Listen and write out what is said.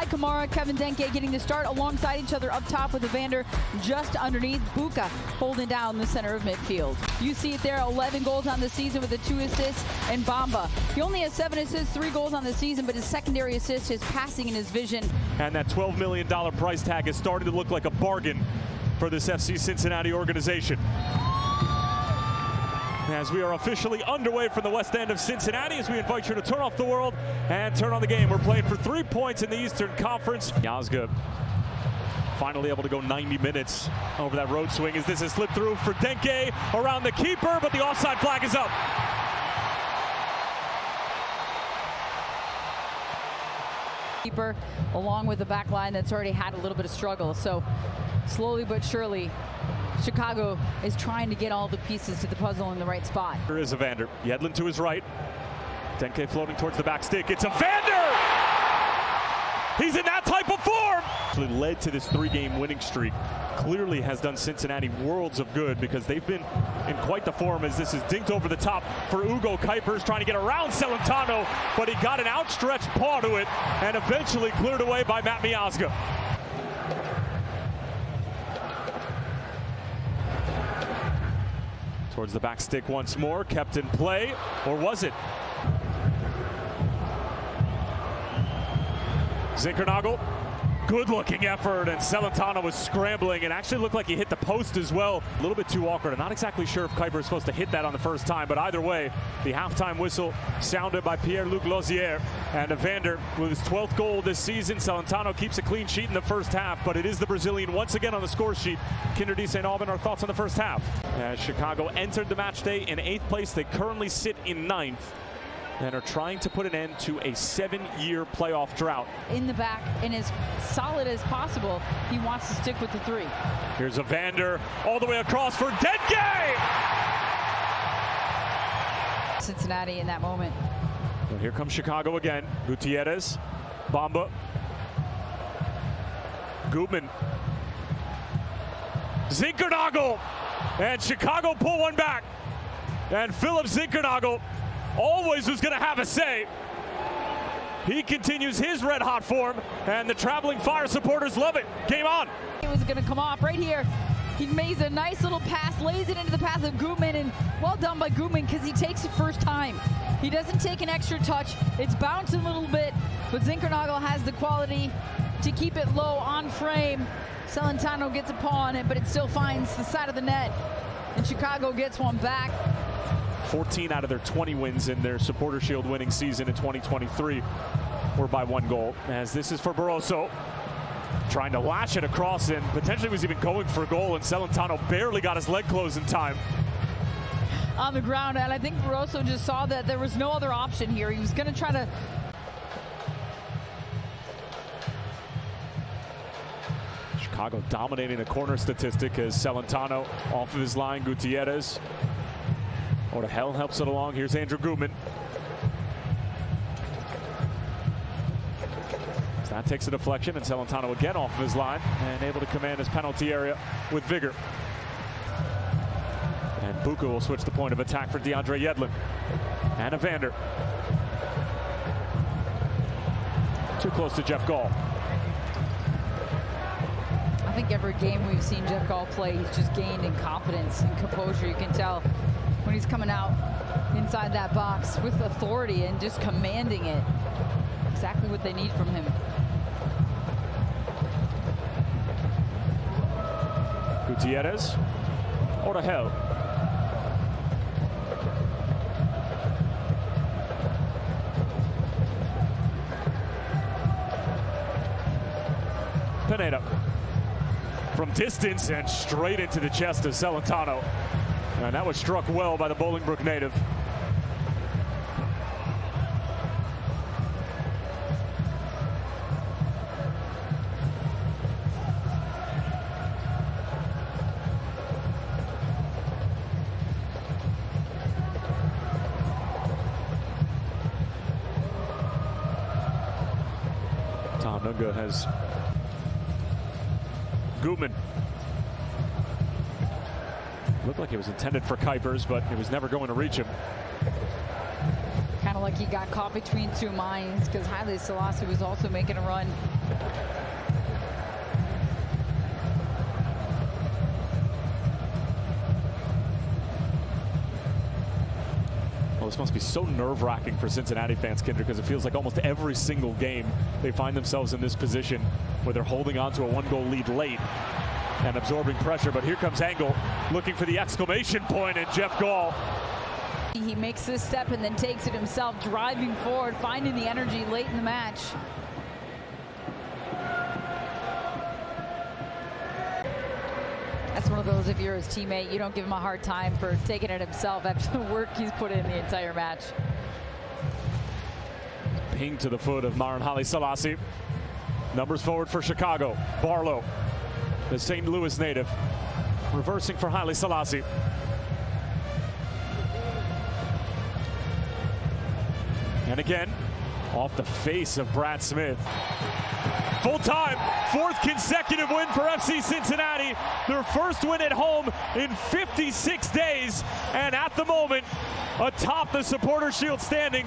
Alongside Kamara, Kevin Denke getting the start alongside each other up top with Evander just underneath. Buka holding down the center of midfield. You see it there, 11 goals on the season with the 2 assists. And Bamba, he only has 7 assists, 3 goals on the season, but his secondary assist, his passing and his vision. And that $12 million price tag is starting to look like a bargain for this FC Cincinnati organization. As we are officially underway from the west end of Cincinnati, as we invite you to turn off the world and turn on the game. We're playing for 3 points in the Eastern Conference. Yazga finally able to go 90 minutes over that road swing as this is slipped through for Denke around the keeper, but the offside flag is up. Keeper, along with the back line that's already had a little bit of struggle. So slowly but surely, Chicago is trying to get all the pieces to the puzzle in the right spot. Here is Evander. Yedlin to his right. Denke floating towards the back stick. It's Evander! He's in that type of form! Actually led to this 3-game winning streak. Clearly has done Cincinnati worlds of good because they've been in quite the form as this is dinked over the top for Ugo Kuipers trying to get around Celentano, but he got an outstretched paw to it and eventually cleared away by Matt Miazga. Towards the back stick once more, kept in play, or was it? Zinkernagel, good looking effort, and Celentano was scrambling and actually looked like he hit the post as well. A little bit too awkward. I'm not exactly sure if Kuiper is supposed to hit that on the first time, but either way, the halftime whistle sounded by Pierre-Luc Lozier, and Evander with his 12th goal this season. Celentano keeps a clean sheet in the first half, but it is the Brazilian once again on the score sheet. Kinder D. St. Alban, our thoughts on the first half. As Chicago entered the match day in 8th place, they currently sit in 9th. And are trying to put an end to a 7-year playoff drought. In the back and as solid as possible, he wants to stick with the 3. Here's Evander all the way across for Denke! Cincinnati in that moment. And here comes Chicago again. Gutierrez, Bamba, Gutman, Zinkernagel, and Chicago pull one back. And Philip Zinkernagel always was going to have a say. He continues his red-hot form, and the traveling Fire supporters love it. Game on. It was going to come off right here. He makes a nice little pass, lays it into the path of Gutman, and well done by Gutman because he takes it first time. He doesn't take an extra touch. It's bouncing a little bit, but Zinkernagel has the quality to keep it low on frame. Celentano gets a paw on it, but it still finds the side of the net, and Chicago gets one back. 14 out of their 20 wins in their Supporter Shield winning season in 2023 were by 1 goal. As this is for Barroso, trying to lash it across and potentially was even going for a goal, and Celentano barely got his leg closed in time. On the ground, and I think Barroso just saw that there was no other option here. He was going to try to... Chicago dominating the corner statistic as Celentano off of his line. Gutierrez. Hell helps it along. Here's Andrew Gutman. So that takes a deflection, and Celentano again off of his line and able to command his penalty area with vigor. And Buka will switch the point of attack for DeAndre Yedlin. And Evander. Too close to Jeff Gall. I think every game we've seen Jeff Gall play, he's just gained in confidence and composure. You can tell when he's coming out inside that box with authority and just commanding it. Exactly what they need from him. Gutierrez. Hell. Pineda. From distance and straight into the chest of Celentano. And that was struck well by the Bolingbrook native. Tom Nunga has Gutman. Looked like it was intended for Kuipers, but it was never going to reach him. Kind of like he got caught between two minds because Haile Selassie was also making a run. Well, this must be so nerve-wracking for Cincinnati fans, Kendra, because it feels like almost every single game they find themselves in this position where they're holding on to a one-goal lead late and absorbing pressure. But here comes Engel looking for the exclamation point, and Jeff Gall. He makes this step and then takes it himself, driving forward, finding the energy late in the match. That's one of those, if you're his teammate, you don't give him a hard time for taking it himself after the work he's put in the entire match. Ping to the foot of Marin Haile Selassie. Numbers forward for Chicago. Barlow, the St. Louis native, reversing for Haile Selassie. And again, off the face of Brad Smith. Full time, fourth consecutive win for FC Cincinnati. Their first win at home in 56 days. And at the moment, atop the Supporter Shield standings.